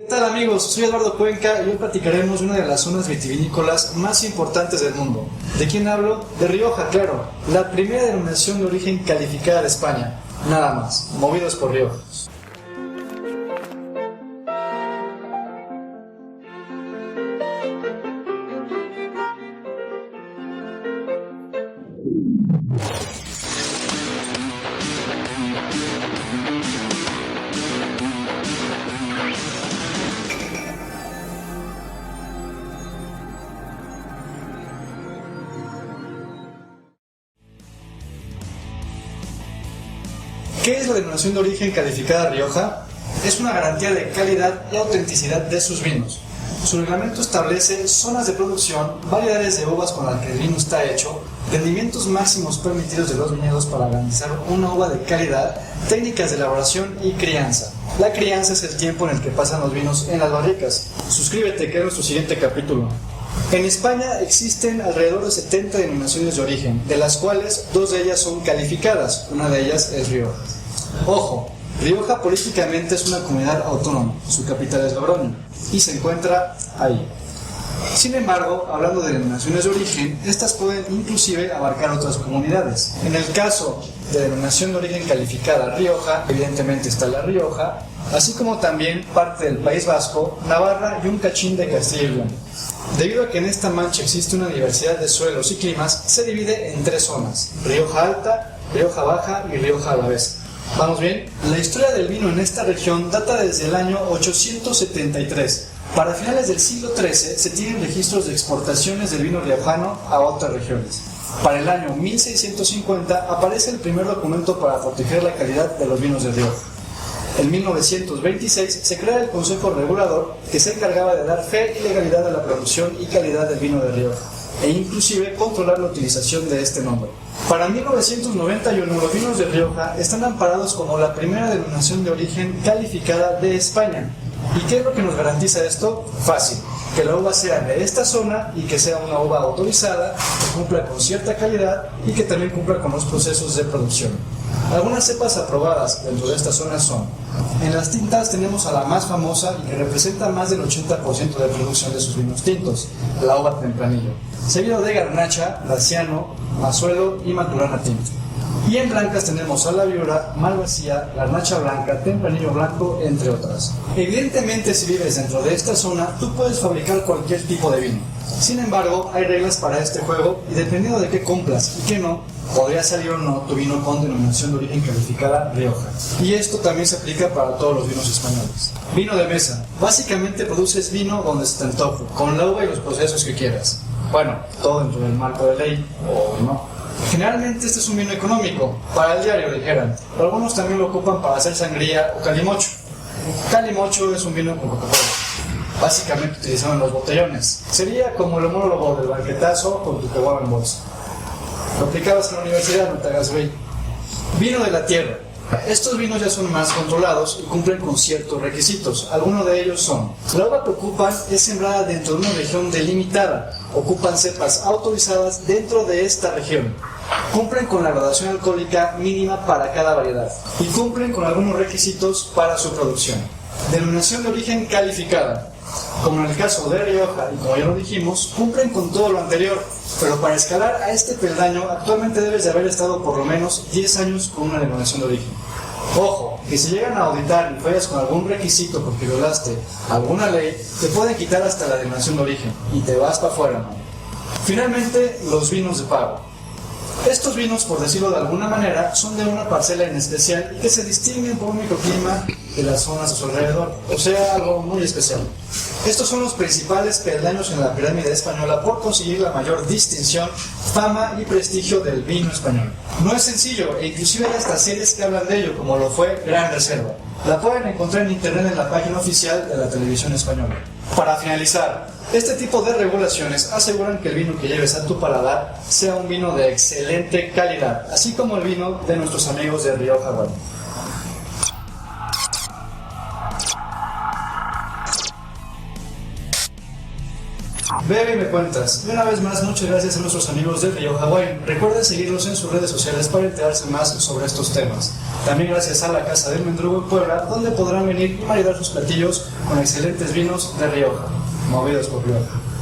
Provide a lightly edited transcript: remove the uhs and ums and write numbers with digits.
¿Qué tal amigos? Soy Eduardo Cuenca y hoy platicaremos de una de las zonas vitivinícolas más importantes del mundo. ¿De quién hablo? De Rioja, claro, la primera denominación de origen calificada de España. Nada más, movidos por Rioja. ¿Qué es la denominación de origen calificada Rioja? Es una garantía de calidad y autenticidad de sus vinos. Su reglamento establece zonas de producción, variedades de uvas con las que el vino está hecho, rendimientos máximos permitidos de los viñedos para garantizar una uva de calidad, técnicas de elaboración y crianza. La crianza es el tiempo en el que pasan los vinos en las barricas. Suscríbete, que es nuestro siguiente capítulo. En España existen alrededor de 70 denominaciones de origen, de las cuales 2 de ellas son calificadas, una de ellas es Rioja. Ojo, Rioja políticamente es una comunidad autónoma, su capital es Logroño, y se encuentra ahí. Sin embargo, hablando de denominaciones de origen, estas pueden inclusive abarcar otras comunidades. En el caso de denominación de origen calificada Rioja, evidentemente está La Rioja, así como también parte del País Vasco, Navarra y un cachín de Castilla y León. Debido a que en esta mancha existe una diversidad de suelos y climas, se divide en 3 zonas: Rioja Alta, Rioja Baja y Rioja Alavesa. ¿Vamos bien? La historia del vino en esta región data desde el año 873. Para finales del siglo XIII se tienen registros de exportaciones del vino riojano a otras regiones. Para el año 1650 aparece el primer documento para proteger la calidad de los vinos de Rioja. En 1926 se crea el Consejo Regulador, que se encargaba de dar fe y legalidad a la producción y calidad del vino de Rioja, e inclusive controlar la utilización de este nombre. Para 1991 los vinos de Rioja están amparados como la primera denominación de origen calificada de España. ¿Y qué es lo que nos garantiza esto? Fácil, que la uva sea de esta zona y que sea una uva autorizada, que cumpla con cierta calidad y que también cumpla con los procesos de producción. Algunas cepas aprobadas dentro de esta zona son: en las tintas tenemos a la más famosa y que representa más del 80% de producción de sus vinos tintos, la uva Tempranillo, seguido de Garnacha, Daciano, Mazuelo y Maturana Tinto. Y en blancas tenemos a la Viura, Malvasía, Garnacha Blanca, Tempranillo Blanco, entre otras. Evidentemente, si vives dentro de esta zona, tú puedes fabricar cualquier tipo de vino. Sin embargo, hay reglas para este juego y dependiendo de qué cumplas y qué no, podría salir o no tu vino con denominación de origen calificada Rioja. Y esto también se aplica para todos los vinos españoles. Vino de mesa. Básicamente produces vino donde se te antoje, con la uva y los procesos que quieras. Bueno, todo dentro del marco de ley, o no. Generalmente este es un vino económico, para el diario dijeran, pero algunos también lo ocupan para hacer sangría o calimocho. Calimocho es un vino con Coca-Cola, básicamente utilizado en los botellones. Sería como el homólogo del banquetazo con tu caguama en bolsa. Lo aplicabas en la universidad, no te hagas güey. Vino de la tierra. Estos vinos ya son más controlados y cumplen con ciertos requisitos. Algunos de ellos son: la uva que ocupan es sembrada dentro de una región delimitada, ocupan cepas autorizadas dentro de esta región, cumplen con la graduación alcohólica mínima para cada variedad y cumplen con algunos requisitos para su producción. Denominación de origen calificada. Como en el caso de Rioja, y como ya lo dijimos, cumplen con todo lo anterior, pero para escalar a este peldaño actualmente debes de haber estado por lo menos 10 años con una denominación de origen. Ojo, que si llegan a auditar y fallas con algún requisito porque violaste alguna ley, te pueden quitar hasta la denominación de origen y te vas para afuera, ¿no? Finalmente, los vinos de pago. Estos vinos, por decirlo de alguna manera, son de una parcela en especial y que se distinguen por un microclima de las zonas a su alrededor, o sea, algo muy especial. Estos son los principales peldaños en la pirámide española por conseguir la mayor distinción, fama y prestigio del vino español. No es sencillo, e inclusive hay hasta series que hablan de ello, como lo fue Gran Reserva. La pueden encontrar en internet en la página oficial de la televisión española. Para finalizar, este tipo de regulaciones aseguran que el vino que lleves a tu paladar sea un vino de excelente calidad, así como el vino de nuestros amigos de Rioja. Bebe y me cuentas. Y una vez más, muchas gracias a nuestros amigos de Rioja Wine. Recuerden seguirlos en sus redes sociales para enterarse más sobre estos temas. También gracias a la Casa del Mendrugo en Puebla, donde podrán venir y maridar sus platillos con excelentes vinos de Rioja, movidos por Rioja.